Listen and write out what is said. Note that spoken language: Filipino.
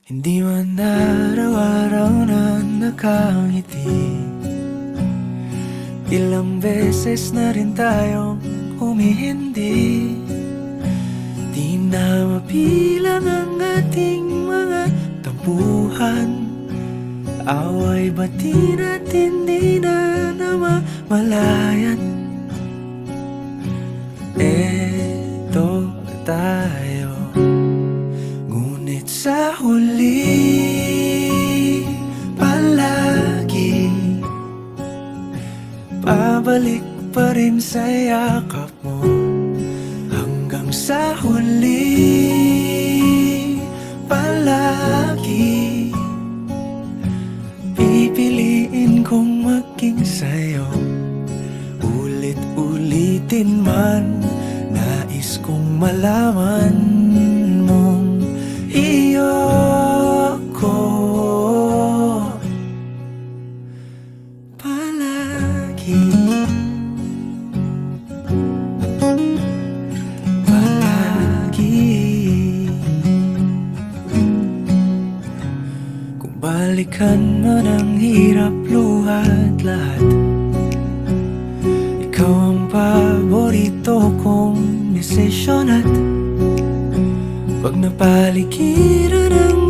Hindi man araw-araw na nakangiti, ilang beses na rin tayong humihindi. Di na mabilang ang ating mga tampuhan, away bati natin di na namamalayan. Eto tayo, ngunit sa huli palagi pabalik pa rin sa yakap mo. Hanggang sa huli palagi pipiliin kong maging sa'yo. Ulit-ulitin man, nais kong malaman mong iyo ko palagi. Kung balikan man ang hirap, luha at lahat, ikaw ang paborito kong desisyon. At pag napaligiran ang